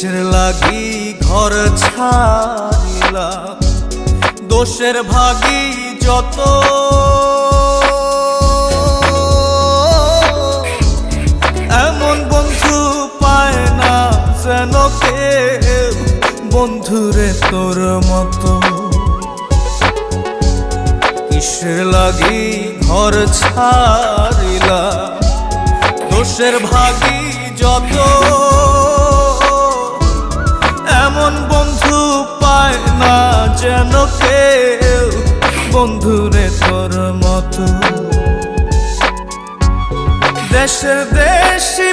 কিসের লাগি ঘর ছাড়িলাম, দোষের ভাগী যত, এমন বন্ধু পায় না যেন কেউ, বন্ধুরে তোর মতো। কিসের লাগি ঘর ছাড়িলাম, দোষের ভাগী যত, এমন বন্ধু পায় না যেন কেউ, বন্ধুরে তোর মতো। দেশের দেশি